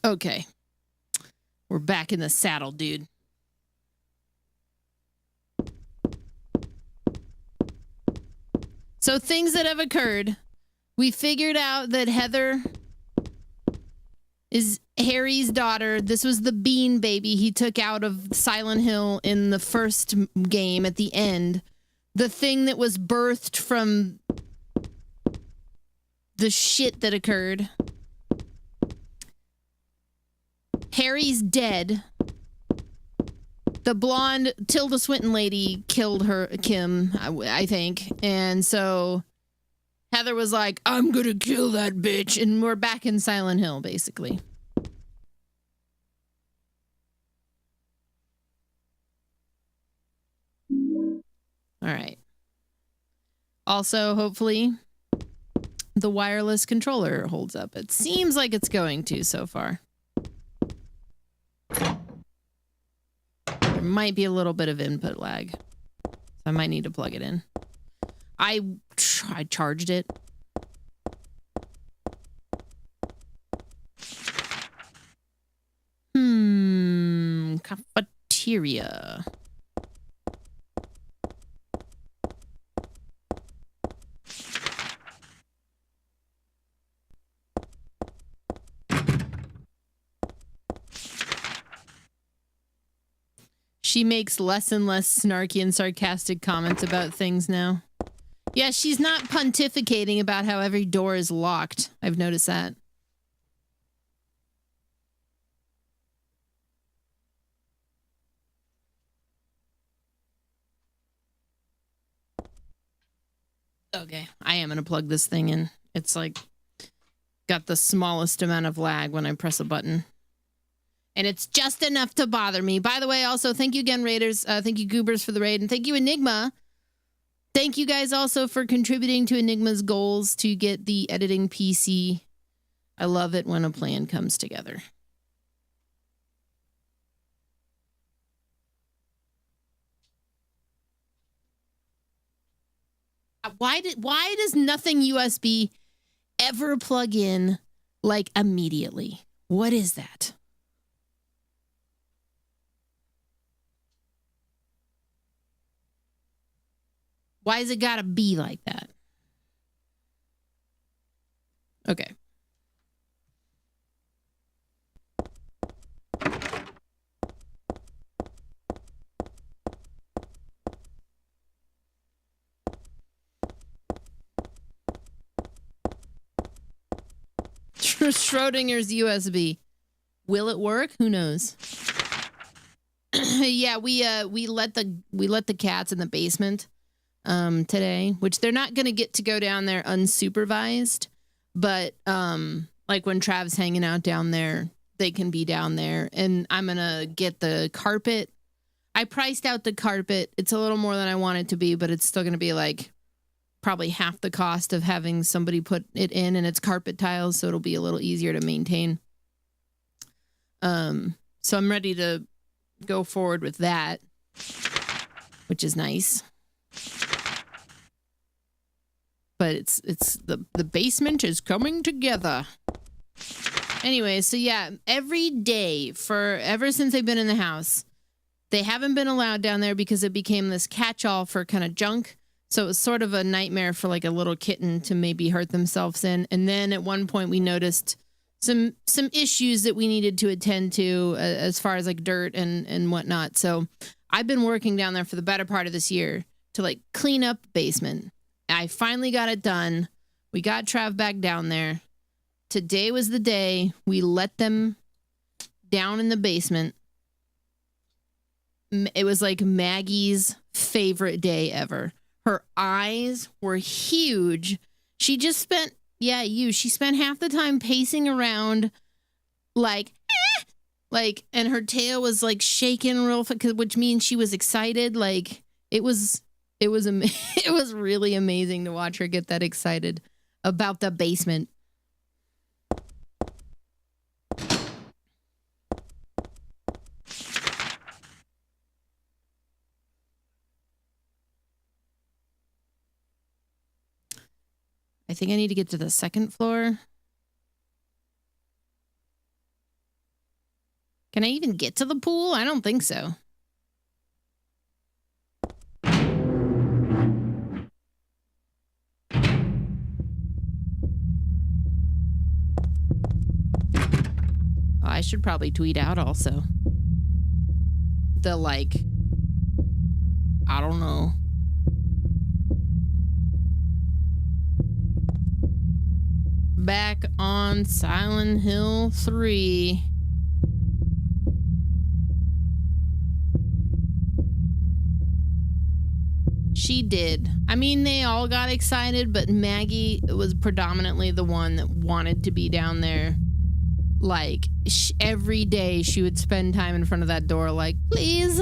Okay. We're back in the saddle, dude. So things that have occurred. We figured out that Heather is Harry's daughter. This was the bean baby he took out of Silent Hill in the first game at the end. The thing that was birthed from the shit that occurred. Harry's dead. The blonde Tilda Swinton lady killed her, Kim, I think. And so Heather was like, I'm gonna kill that bitch. And we're back in Silent Hill, basically. All right. Also, hopefully, the wireless controller holds up. It seems like it's going to so far. There might be a little bit of input lag. So I might need to plug it in. I charged it. Cafeteria. She makes less and less snarky and sarcastic comments about things now. Yeah, she's not pontificating about how every door is locked. I've noticed that. Okay, I am going to plug this thing in. It's like got the smallest amount of lag when I press a button. And it's just enough to bother me. By the way, also, thank you again, Raiders. Thank you, Goobers, for the raid. And thank you, Enigma. Thank you guys also for contributing to Enigma's goals to get the editing PC. I love it when a plan comes together. Why does nothing USB ever plug in like immediately? What is that? Why has it got to be like that? Okay. Schrodinger's USB. Will it work? Who knows? Yeah, we let the cats in the basement today, which they're not going to get to go down there unsupervised, but like when Trav's hanging out down there, they can be down there. And I'm going to get the carpet. I priced out the carpet. It's a little more than I want it to be, but it's still going to be like probably half the cost of having somebody put it in, and it's carpet tiles, so it'll be a little easier to maintain. So I'm ready to go forward with that, which is nice. But it's the basement is coming together. Anyway, so yeah, every day ever since they've been in the house, they haven't been allowed down there because it became this catch-all for kind of junk. So it was sort of a nightmare for like a little kitten to maybe hurt themselves in. And then at one point we noticed some issues that we needed to attend to as far as like dirt and whatnot. So I've been working down there for the better part of this year to like clean up the basement. I finally got it done. We got Trav back down there. Today was the day we let them down in the basement. It was like Maggie's favorite day ever. Her eyes were huge. She just spent, she spent half the time pacing around like, and her tail was like shaking real fast, which means she was excited. Like it was really amazing to watch her get that excited about the basement. I think I need to get to the second floor. Can I even get to the pool? I don't think so. Oh, I should probably tweet out also. The, like, I don't know. Back on Silent Hill 3. She did. I mean, they all got excited, but Maggie was predominantly the one that wanted to be down there. Like, every day she would spend time in front of that door like, please.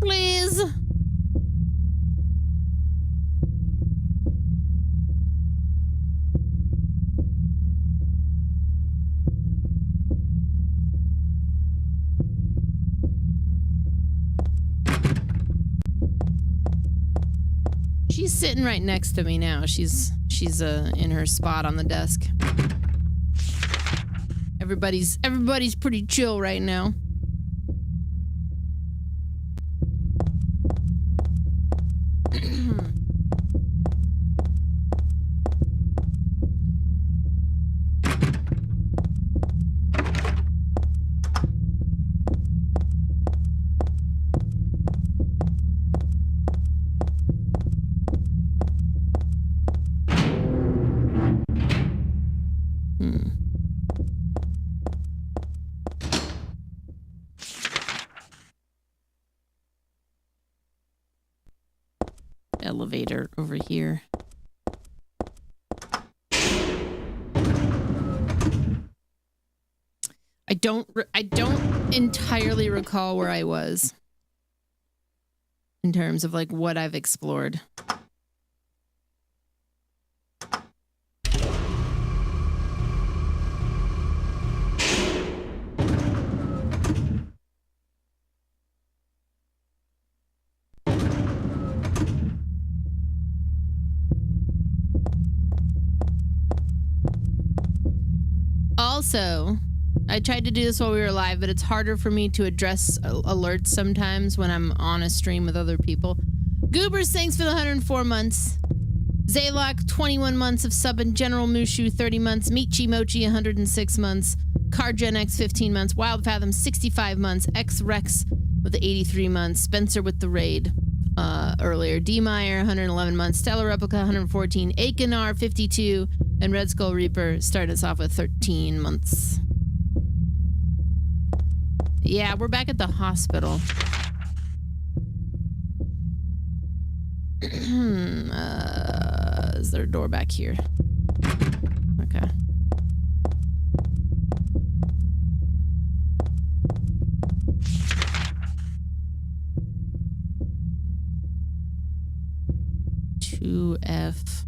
Please. She's sitting right next to me now. She's in her spot on the desk. Everybody's pretty chill right now. Elevator over here. I don't entirely recall where I was in terms of like what I've explored. Also, I tried to do this while we were live, but it's harder for me to address alerts sometimes when I'm on a stream with other people. Goobers, thanks for the 104 months. Zaylok, 21 months of sub, and General Mushu, 30 months. Michi Mochi, 106 months. Cargen X, 15 months. Wild Fathom, 65 months. X Rex with the 83 months. Spencer with the raid earlier. D Meyer, 111 months. Stellar Replica, 114. Akenar, 52. And Red Skull Reaper started us off with 13 months. Yeah, we're back at the hospital. Is there a door back here? Okay. F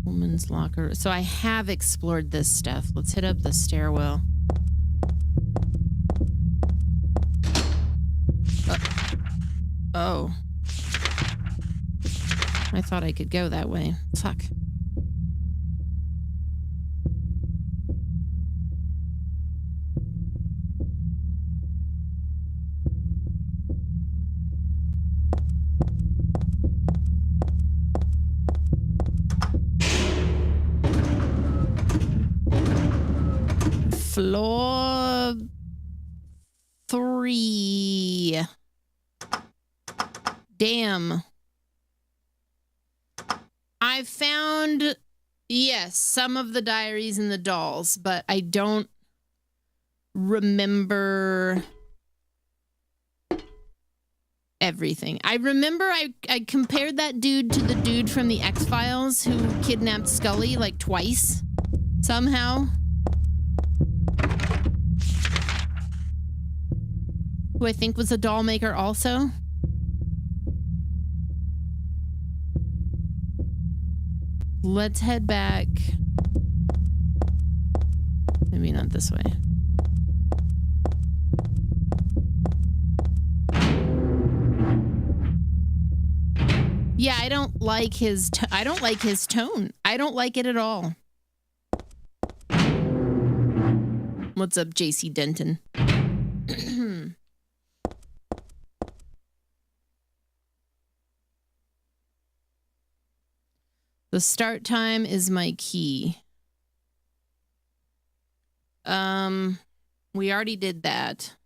woman's locker. So I have explored this stuff. Let's hit up the stairwell. Oh. I thought I could go that way. Fuck. Floor 3. Damn. I found, yes, some of the diaries and the dolls, but I don't remember everything. I remember I compared that dude to the dude from the X-Files who kidnapped Scully like twice somehow. Who I think was a doll maker also. Let's head back. Maybe not this way. Yeah, I don't like his tone. I don't like it at all. What's up, JC Denton? The start time is my key. We already did that.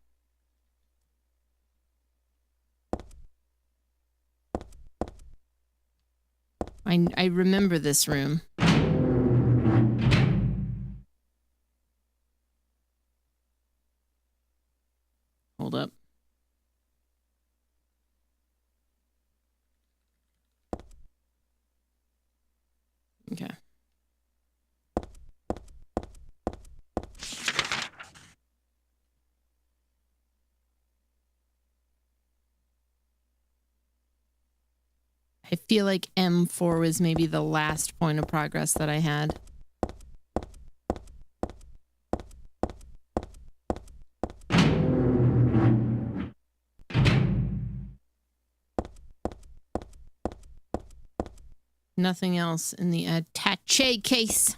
I remember this room. Hold up. Okay. I feel like M4 was maybe the last point of progress that I had. Nothing else in the attaché case.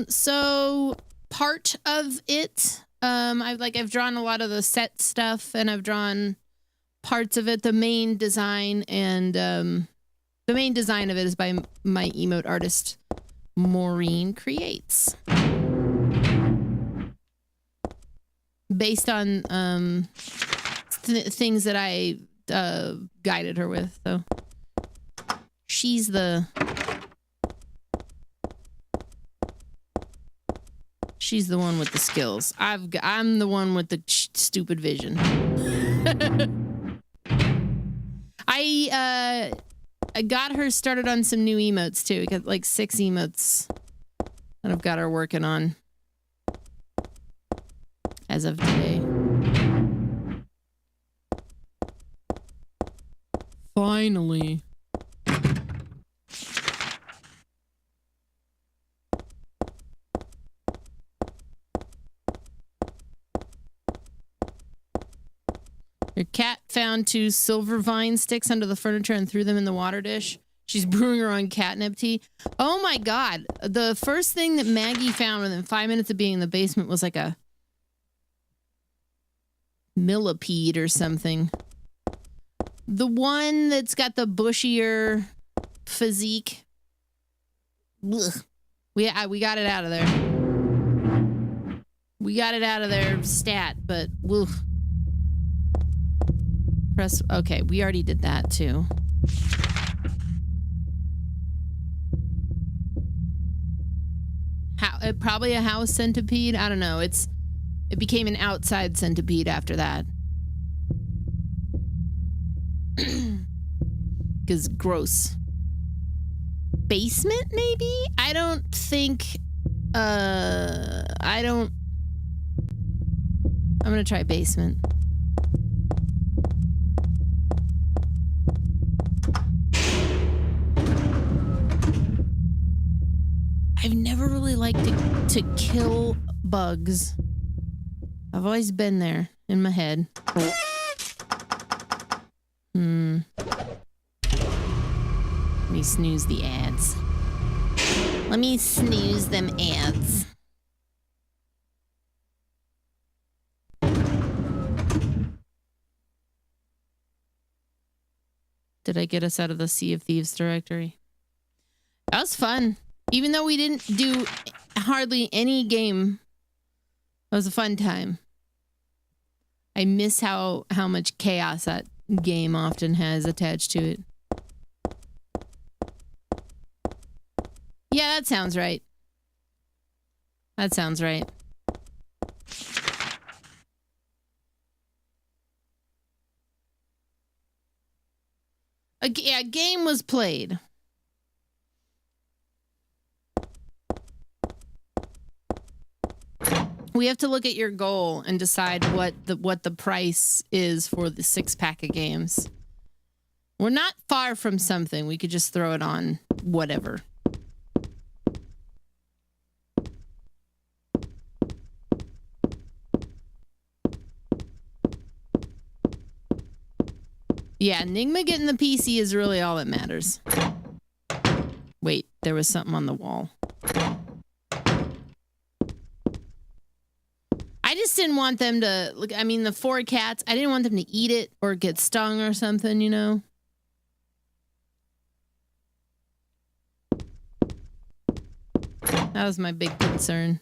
So part of it, I've drawn a lot of the set stuff, and I've drawn parts of it. The main design and the main design of it is by my emote artist, Maureen Creates. Based on things that I guided her with, so she's the one with the skills. I'm the one with the stupid vision. I got her started on some new emotes too. We got like 6 emotes that I've got her working on as of today. Finally. Your cat found 2 silver vine sticks under the furniture and threw them in the water dish. She's brewing her own catnip tea. Oh my god. The first thing that Maggie found within 5 minutes of being in the basement was like a millipede or something. The one that's got the bushier physique. Ugh. We got it out of there. We got it out of there stat, but woof. Press, okay, we already did that too. Probably a house centipede. I don't know. It became an outside centipede after that. Because gross. Basement, maybe? I don't think. I'm gonna try basement. I've never really liked to kill bugs. I've always been there in my head. Let me snooze the ads. Let me snooze them ads. Did I get us out of the Sea of Thieves directory? That was fun. Even though we didn't do hardly any game, it was a fun time. I miss how much chaos that game often has attached to it. Yeah, that sounds right. That sounds right. A game was played. We have to look at your goal and decide what the price is for the 6-pack of games. We're not far from something. We could just throw it on whatever. Yeah, Enigma getting the PC is really all that matters. Wait, there was something on the wall. I just didn't want them to look. I mean, the 4 cats, I didn't want them to eat it or get stung or something, you know? That was my big concern.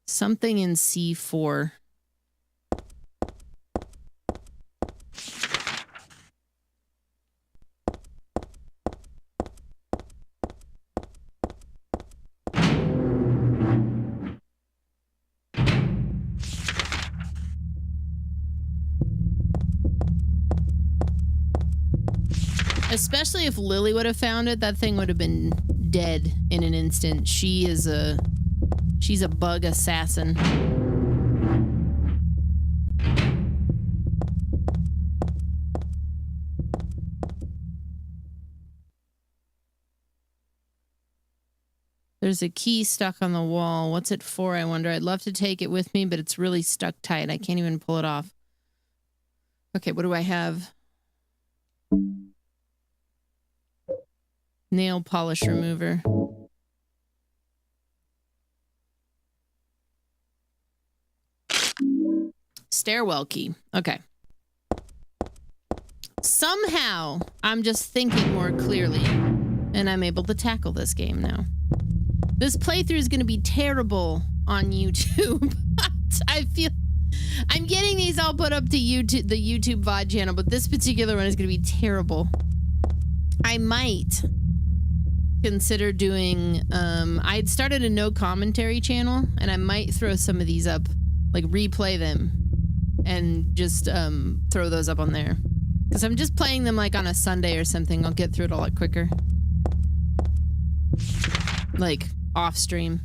Something in C4. Especially if Lily would have found it, that thing would have been dead in an instant. She's a bug assassin. There's a key stuck on the wall. What's it for, I wonder? I'd love to take it with me, but it's really stuck tight. I can't even pull it off. Okay, what do I have? Nail polish remover. Stairwell key. Okay. Somehow, I'm just thinking more clearly, and I'm able to tackle this game now. This playthrough is going to be terrible on YouTube. I feel... I'm getting these all put up to YouTube, the YouTube VOD channel, but this particular one is going to be terrible. I might consider doing... I'd started a no commentary channel, and I might throw some of these up, like replay them, and just throw those up on there. Because I'm just playing them like on a Sunday or something. I'll get through it a lot quicker. Like, off stream.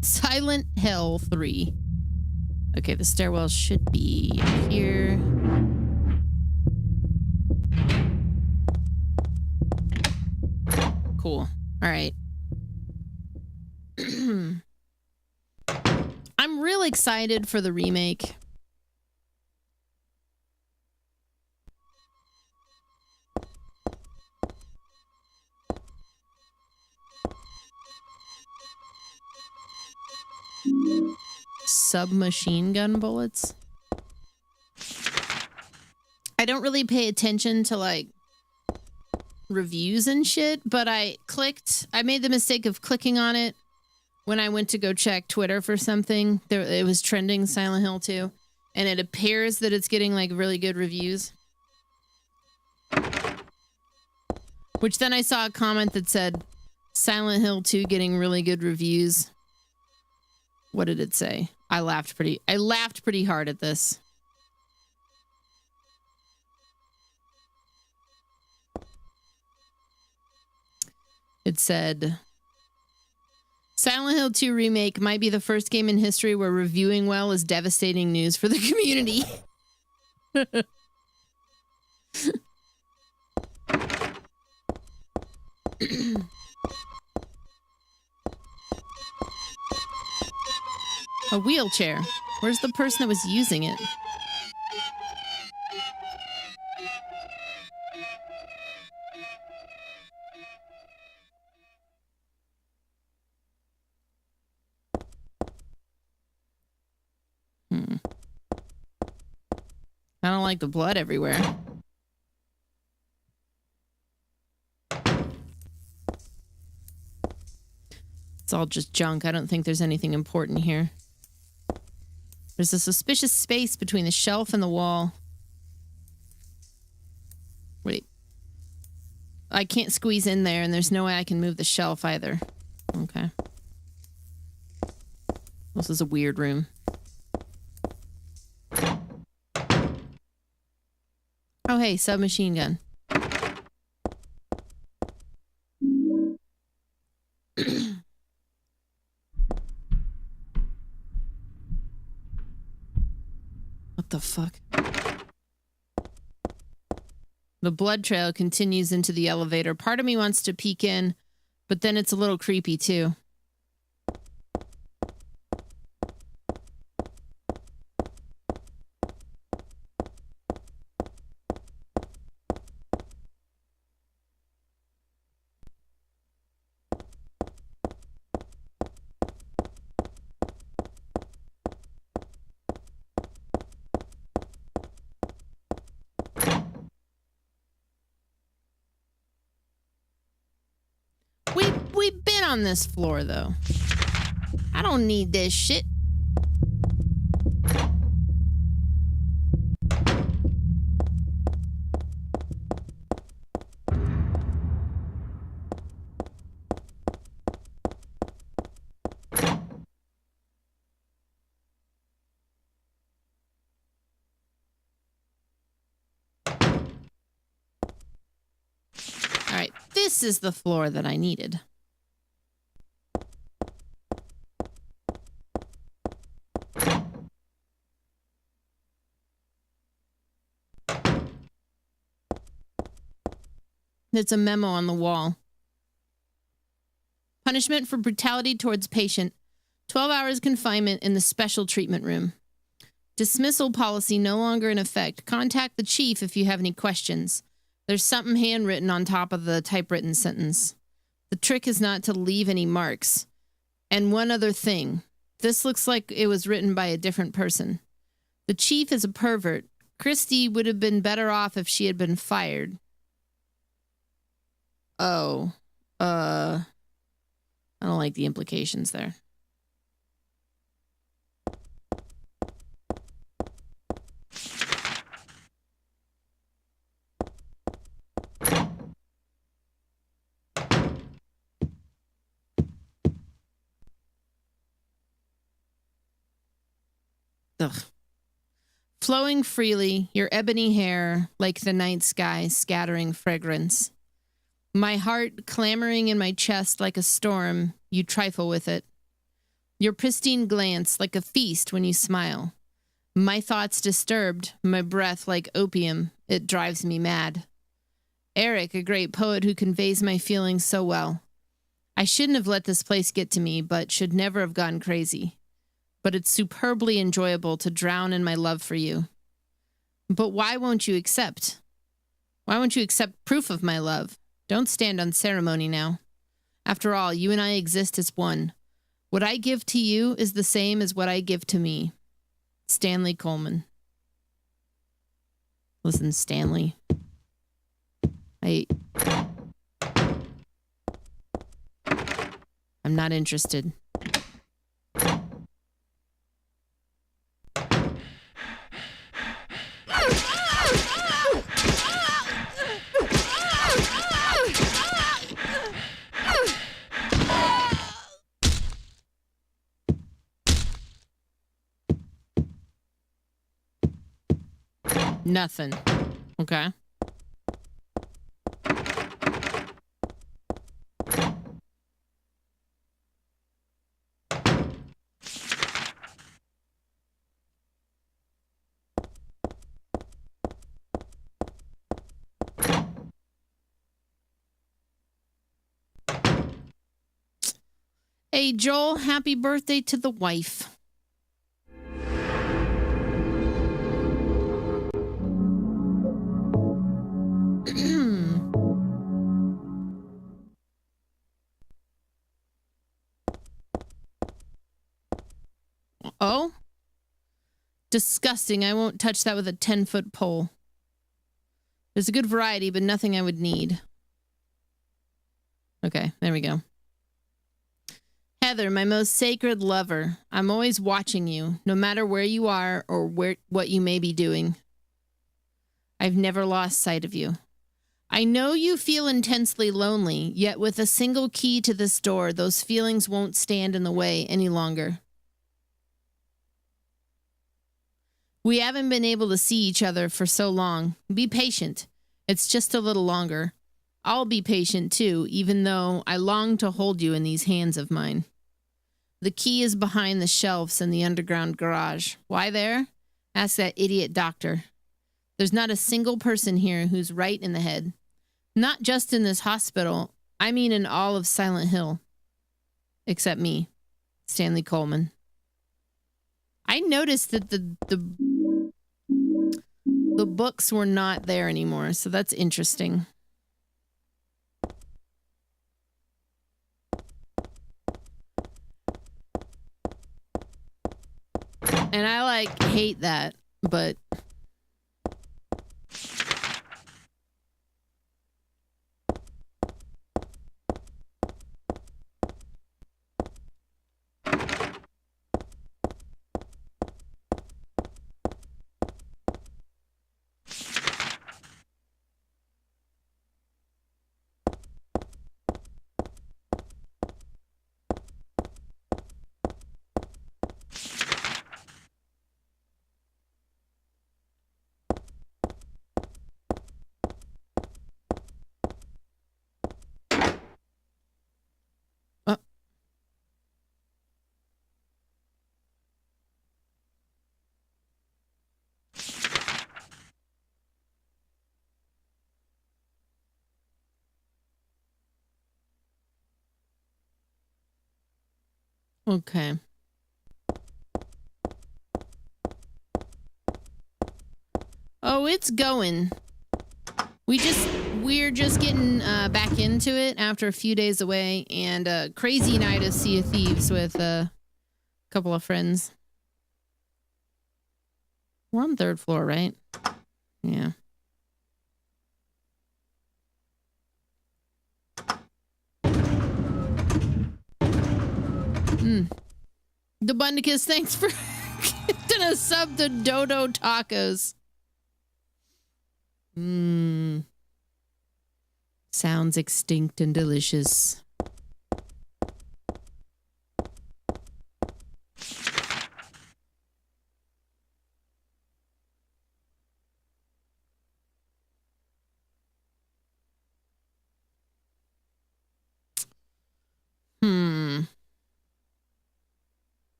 Silent Hell 3. Okay, the stairwell should be here. Cool. All right. I'm real excited for the remake. Submachine gun bullets. I don't really pay attention to like reviews and shit, but I made the mistake of clicking on it when I went to go check Twitter for something. It was trending Silent Hill 2, and it appears that it's getting like really good reviews. Which then I saw a comment that said Silent Hill 2 getting really good reviews. What did it say? I laughed pretty hard at this. It said, Silent Hill 2 remake might be the first game in history where reviewing well is devastating news for the community. A wheelchair. Where's the person that was using it? I don't like the blood everywhere. It's all just junk. I don't think there's anything important here. There's a suspicious space between the shelf and the wall. Wait. I can't squeeze in there, and there's no way I can move the shelf either. Okay. This is a weird room. Oh, hey, submachine gun. What the fuck? The blood trail continues into the elevator. Part of me wants to peek in, but then it's a little creepy too. We've been on this floor, though. I don't need this shit. All right, this is the floor that I needed. It's a memo on the wall. Punishment for brutality towards patient. 12 hours confinement in the special treatment room. Dismissal policy no longer in effect. Contact the chief if you have any questions. There's something handwritten on top of the typewritten sentence. The trick is not to leave any marks. And one other thing. This looks like it was written by a different person. The chief is a pervert. Christy would have been better off if she had been fired. Oh, I don't like the implications there. Ugh. Flowing freely, your ebony hair like the night sky scattering fragrance. My heart clamoring in my chest like a storm, you trifle with it. Your pristine glance like a feast when you smile. My thoughts disturbed, my breath like opium, it drives me mad. Eric, a great poet who conveys my feelings so well. I shouldn't have let this place get to me, but should never have gone crazy. But it's superbly enjoyable to drown in my love for you. But why won't you accept? Why won't you accept proof of my love? Don't stand on ceremony now. After all, you and I exist as one. What I give to you is the same as what I give to me. Stanley Coleman. Listen, Stanley. I'm not interested. Nothing. Okay. Hey, Joel, happy birthday to the wife. Oh? Disgusting. I won't touch that with a 10-foot pole. There's a good variety, but nothing I would need. Okay, there we go. Heather, my most sacred lover, I'm always watching you, no matter where you are or what you may be doing. I've never lost sight of you. I know you feel intensely lonely, yet with a single key to this door, those feelings won't stand in the way any longer. We haven't been able to see each other for so long. Be patient. It's just a little longer. I'll be patient too, even though I long to hold you in these hands of mine. The key is behind the shelves in the underground garage. Why there? Ask that idiot doctor. There's not a single person here who's right in the head. Not just in this hospital. I mean in all of Silent Hill. Except me, Stanley Coleman. I noticed that the books were not there anymore, so that's interesting. And I hate that, but okay. Oh, it's going. We're just getting back into it after a few days away, and a crazy night of Sea of Thieves with a couple of friends. We're on the 3rd floor, right? Yeah. The Bundicus, thanks for getting a sub to Dodo Tacos. Sounds extinct and delicious.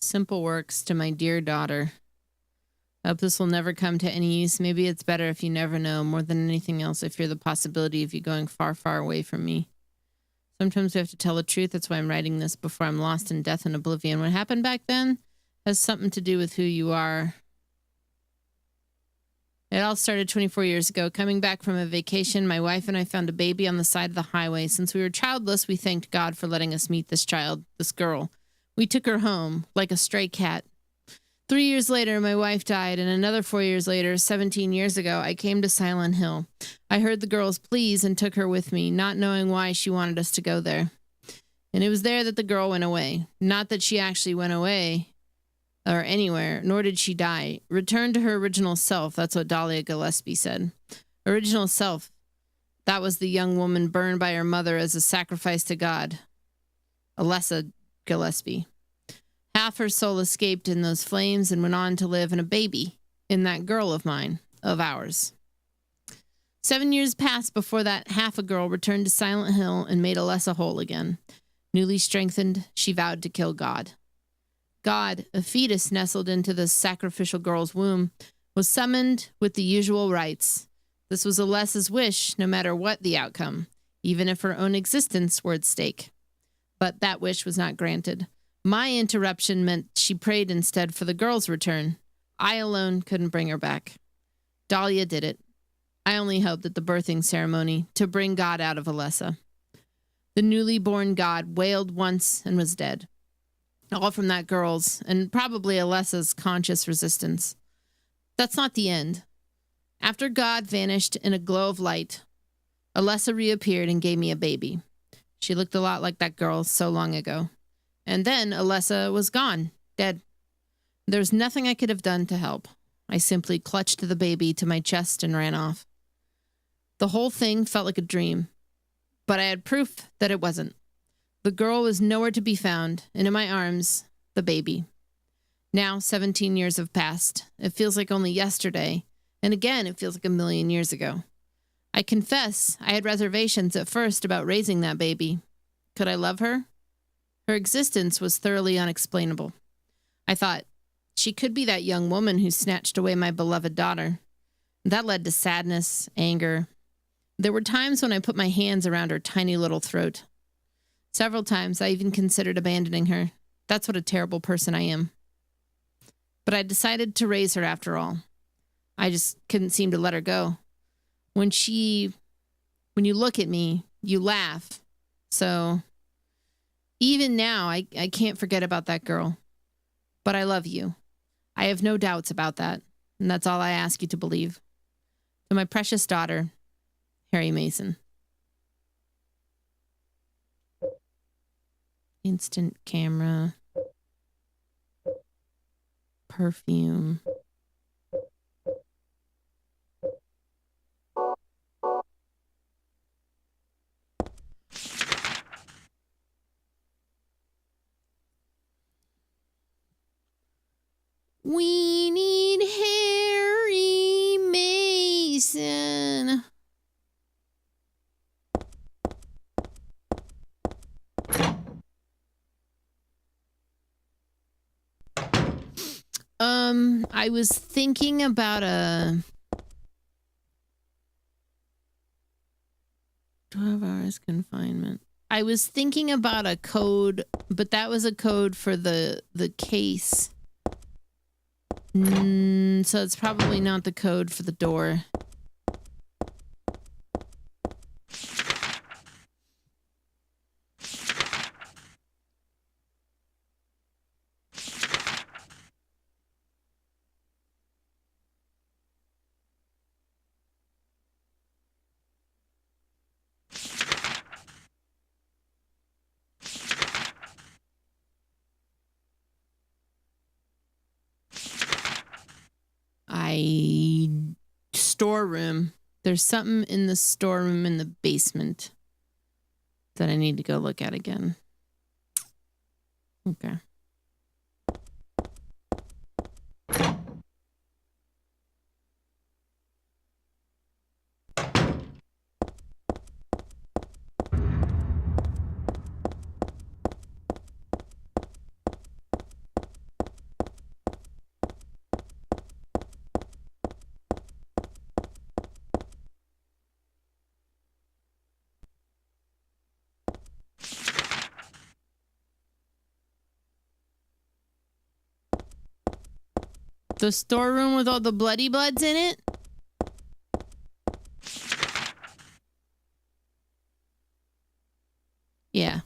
Simple works to my dear daughter. I hope this will never come to any use. Maybe it's better if you never know. More than anything else, I fear the possibility of you going far, far away from me. Sometimes we have to tell the truth. That's why I'm writing this before I'm lost in death and oblivion. What happened back then has something to do with who you are. It all started 24 years ago. Coming back from a vacation, my wife and I found a baby on the side of the highway. Since we were childless, we thanked God for letting us meet this child, this girl. We took her home like a stray cat. 3 years later, my wife died, and another 4 years later, 17 years ago, I came to Silent Hill. I heard the girl's pleas and took her with me, not knowing why she wanted us to go there. And it was there that the girl went away. Not that she actually went away or anywhere, nor did she die. Returned to her original self. That's what Dahlia Gillespie said. Original self. That was the young woman burned by her mother as a sacrifice to God. Alessa Gillespie. Half her soul escaped in those flames and went on to live in a baby, in that girl of mine, of ours. 7 years passed before that half a girl returned to Silent Hill and made Alessa whole again. Newly strengthened, she vowed to kill God. God, a fetus nestled into the sacrificial girl's womb, was summoned with the usual rites. This was Alessa's wish, no matter what the outcome, even if her own existence were at stake. But that wish was not granted. My interruption meant she prayed instead for the girl's return. I alone couldn't bring her back. Dahlia did it. I only hoped at the birthing ceremony to bring God out of Alessa. The newly born God wailed once and was dead. All from that girl's, and probably Alessa's, conscious resistance. That's not the end. After God vanished in a glow of light, Alessa reappeared and gave me a baby. She looked a lot like that girl so long ago. And then Alessa was gone, dead. There was nothing I could have done to help. I simply clutched the baby to my chest and ran off. The whole thing felt like a dream, but I had proof that it wasn't. The girl was nowhere to be found, and in my arms, the baby. Now, 17 years have passed. It feels like only yesterday, and again, it feels like a million years ago. I confess I had reservations at first about raising that baby. Could I love her? Her existence was thoroughly unexplainable. I thought, she could be that young woman who snatched away my beloved daughter. That led to sadness, anger. There were times when I put my hands around her tiny little throat. Several times I even considered abandoning her. That's what a terrible person I am. But I decided to raise her after all. I just couldn't seem to let her go. When you look at me, you laugh. So even now, I can't forget about that girl. But I love you. I have no doubts about that. And that's all I ask you to believe. To my precious daughter, Harry Mason. Instant camera. Perfume. We need Harry Mason. I was thinking about a 12 hours confinement. I was thinking about a code, but that was a code for the case. So it's probably not the code for the door. Storeroom. There's something in the storeroom in the basement that I need to go look at again. Okay. The storeroom with all the bloody bloods in it? Yeah.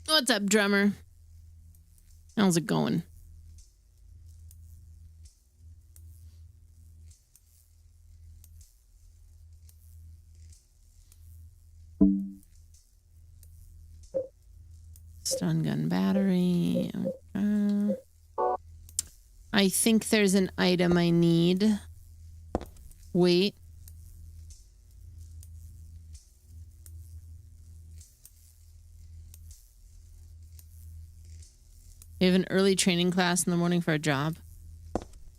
What's up, drummer? How's it going? Stun gun battery. Okay. I think there's an item I need. Wait. We have an early training class in the morning for a job.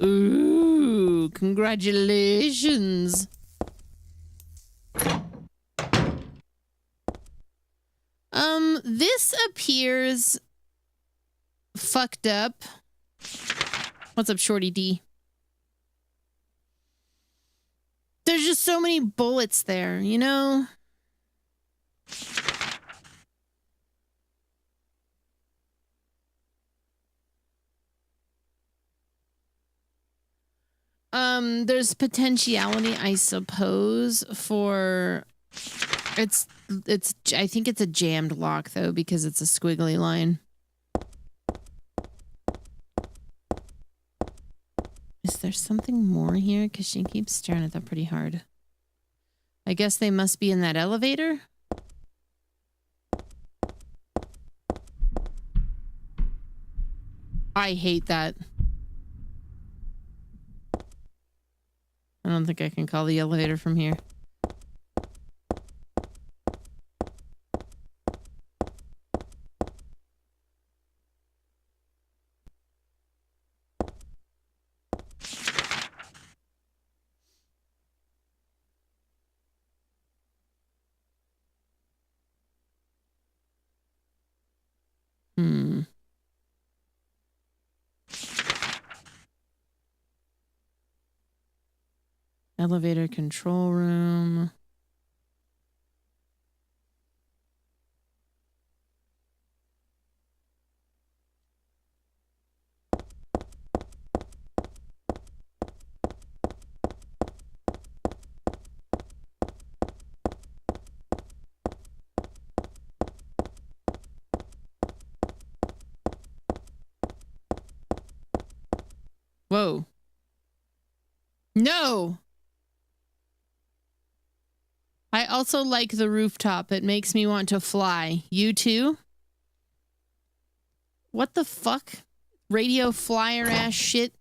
Ooh, congratulations. This appears fucked up. What's up, Shorty D? There's just so many bullets there, you know? There's potentiality, I suppose, for it's I think it's a jammed lock though, because it's a squiggly line. Is there something more here? Because she keeps staring at that pretty hard. I guess they must be in that elevator. I hate that. I don't think I can call the elevator from here. Elevator control room. Whoa. No! I also like the rooftop. It makes me want to fly. You too? What the fuck? Radio flyer ass shit.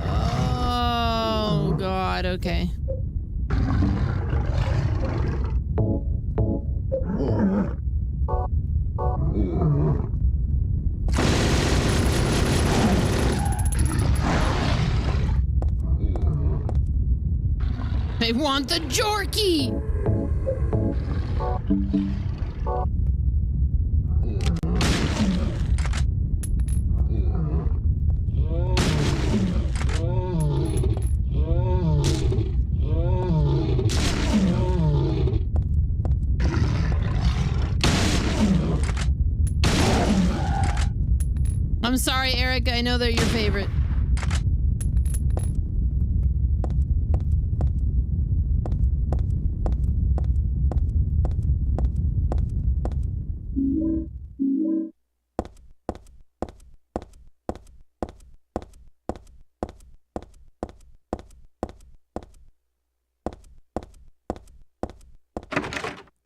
Oh, God. Okay. I want the Jorky! I'm sorry, Eric. I know they're your favorite.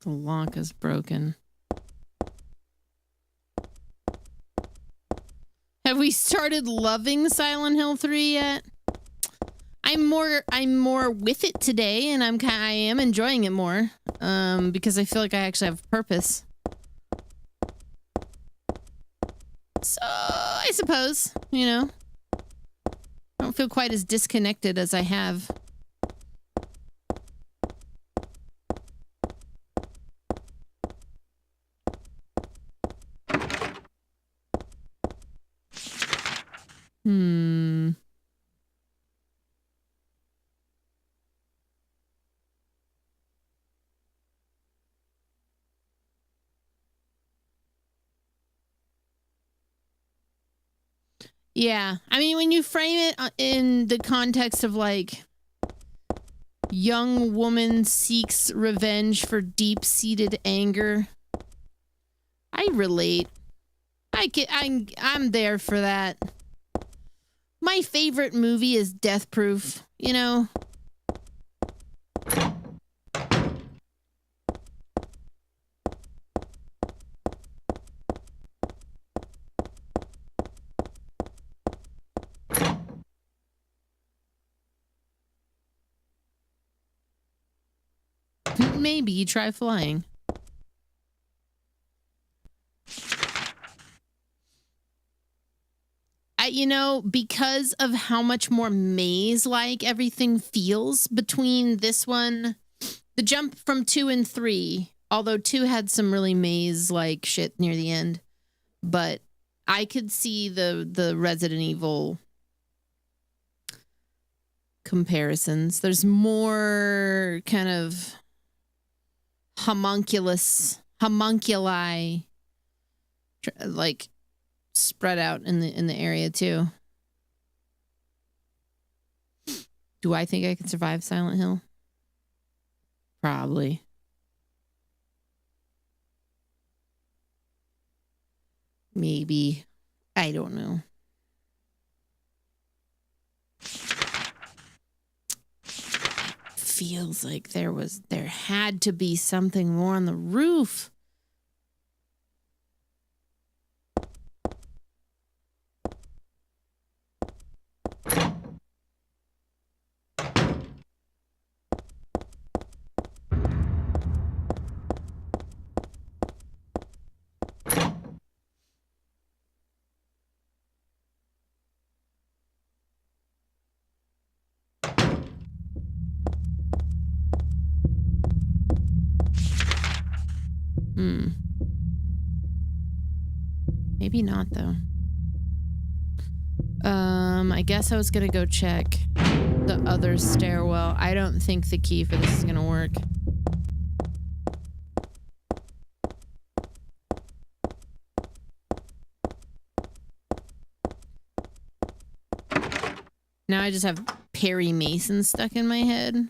The lock is broken. Have we started loving Silent Hill 3 yet? I'm more with it today, and I am enjoying it more. Because I feel like I actually have purpose. So I suppose, you know, I don't feel quite as disconnected as I have. Yeah, I mean, when you frame it in the context of like young woman seeks revenge for deep-seated anger, I relate. I'm there for that. My favorite movie is Death Proof, you know? Maybe try flying. You know, because of how much more maze-like everything feels between this one, the jump from 2 and 3, although 2 had some really maze-like shit near the end, but I could see the Resident Evil comparisons. There's more kind of homunculi, like spread out in the area too. Do I think I can survive Silent Hill? Probably. Maybe. I don't know. Feels like there had to be something more on the roof. Maybe not, though. I guess I was gonna go check the other stairwell. I don't think the key for this is gonna work. Now I just have Perry Mason stuck in my head.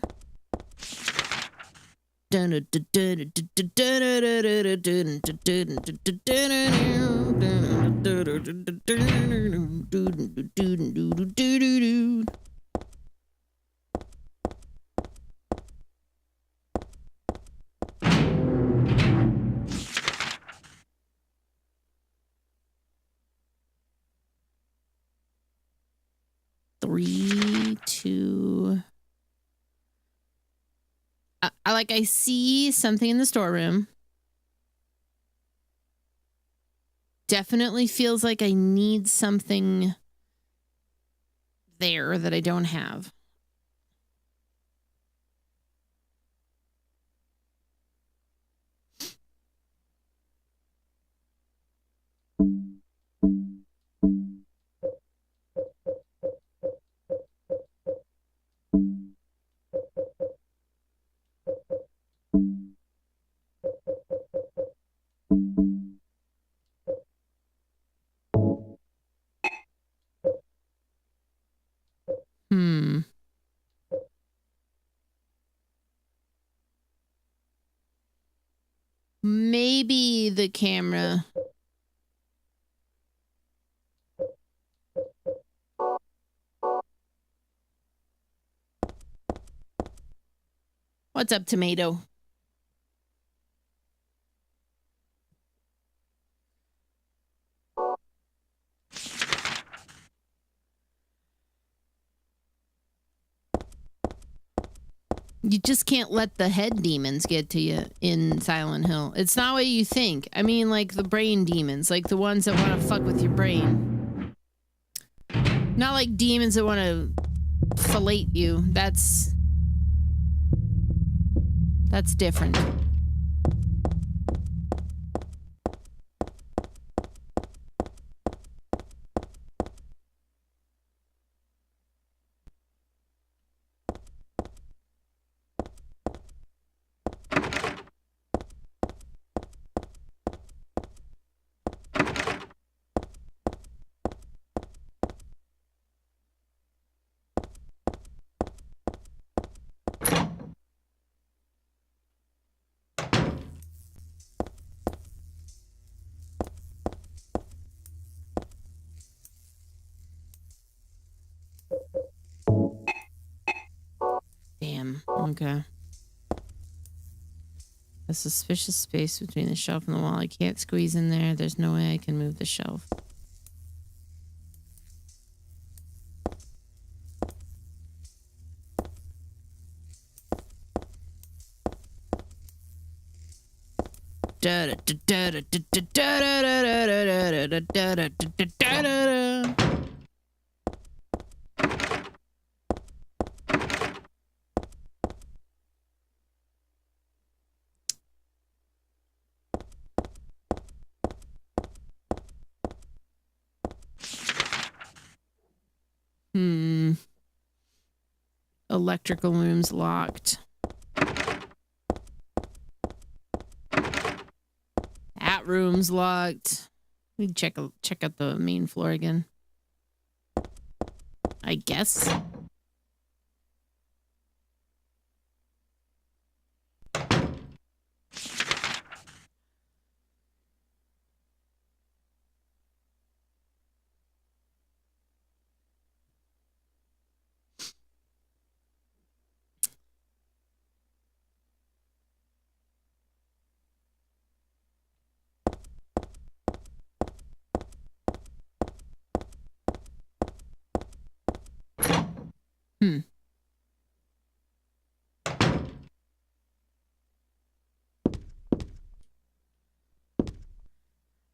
Three, two. I see something in the storeroom. Definitely feels like I need something there that I don't have. Maybe the camera. What's up, tomato? You just can't let the head demons get to you in Silent Hill. It's not what you think. I mean, like the brain demons, like the ones that want to fuck with your brain. Not like demons that want to fillet you. That's different. Damn. Okay. A suspicious space between the shelf and the wall. I can't squeeze in there. There's no way I can move the shelf. Electrical room's locked. That room's locked. We check out the main floor again. I guess.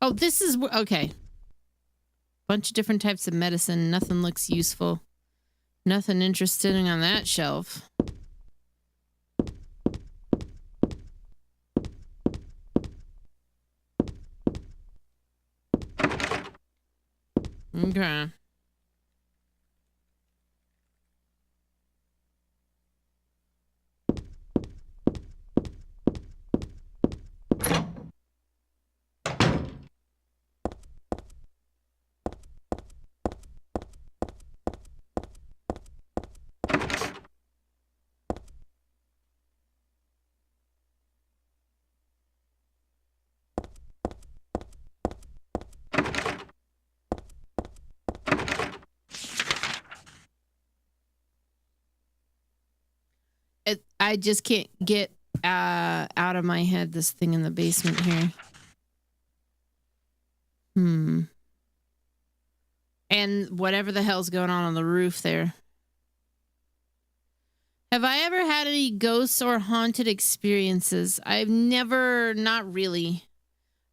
Oh, this is okay. Bunch of different types of medicine. Nothing looks useful. Nothing interesting on that shelf. Okay. I just can't get out of my head this thing in the basement here. And whatever the hell's going on the roof there. Have I ever had any ghosts or haunted experiences? I've never, not really.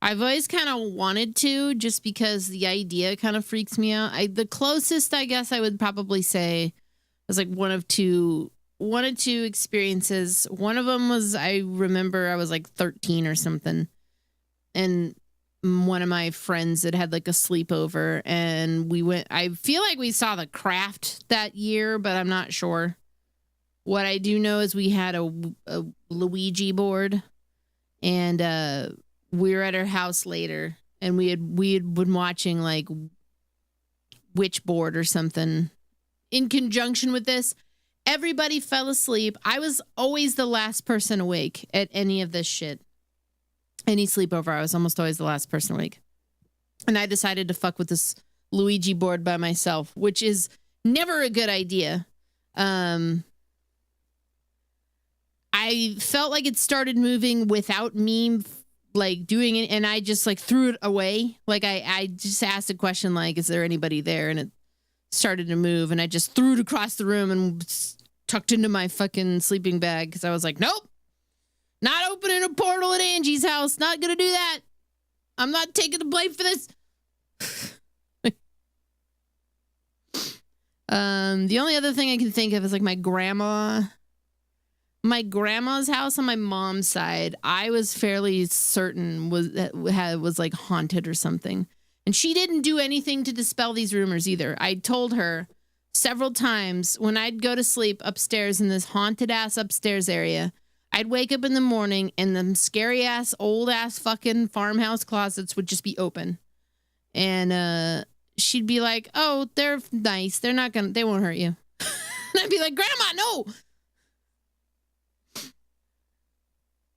I've always kind of wanted to, just because the idea kind of freaks me out. The closest, I guess, I would probably say was like one of two experiences. One of them was, I remember I was like 13 or something, and one of my friends had like a sleepover, and we went. I feel like we saw The Craft that year, but I'm not sure. What I do know is we had a Luigi board, and we were at her house later, and we had been watching like Witchboard or something in conjunction with this. Everybody fell asleep. I was always the last person awake at any of this shit. Any sleepover, I was almost always the last person awake. And I decided to fuck with this Luigi board by myself, which is never a good idea. I felt like it started moving without me like doing it, and I just like threw it away. Like I just asked a question like, is there anybody there? And it started to move, and I just threw it across the room and tucked into my fucking sleeping bag, because I was like, nope, not opening a portal at Angie's house. Not gonna do that. I'm not taking the blame for this. The only other thing I can think of is like my grandma's house on my mom's side. I was fairly certain was like haunted or something. And she didn't do anything to dispel these rumors either. I told her several times when I'd go to sleep upstairs in this haunted ass upstairs area, I'd wake up in the morning and them scary ass old ass fucking farmhouse closets would just be open. And she'd be like, "Oh, they're nice. They won't hurt you." And I'd be like, "Grandma, no."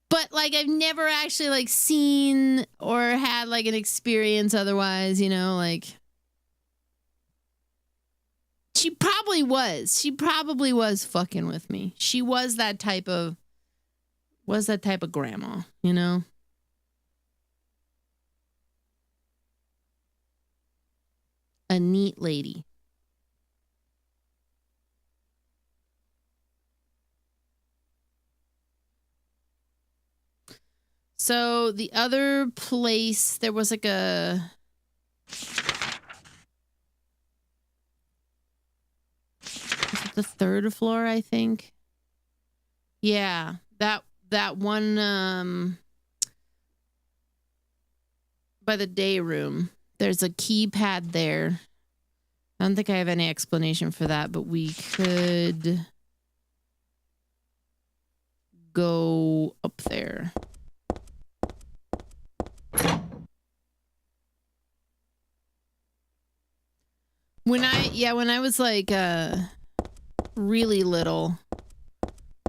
But like I've never actually like seen or had like an experience otherwise, you know, like she probably was fucking with me. She was that type of grandma, you know? A neat lady. So the other place, there was like the third floor, I think. Yeah, that one by the day room. There's a keypad there. I don't think I have any explanation for that, but we could go up there. When I was like really little,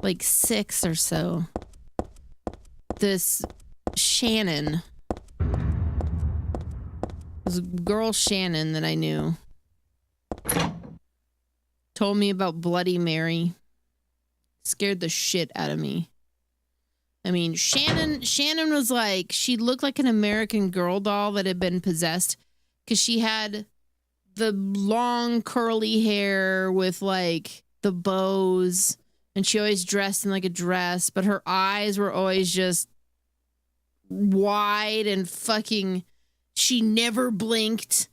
like 6 or so, this Shannon, this girl Shannon that I knew, told me about Bloody Mary. Scared the shit out of me. I mean, Shannon was like, she looked like an American Girl doll that had been possessed, because she had the long curly hair with like the bows, and she always dressed in like a dress, but her eyes were always just wide and fucking, She never blinked.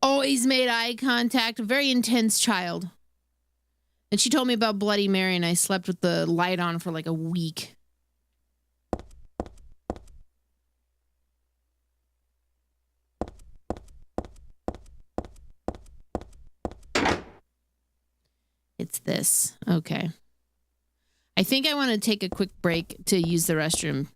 Always made eye contact. A very intense child. And she told me about Bloody Mary, and I slept with the light on for like a week. It's this. Okay. I think I want to take a quick break to use the restroom.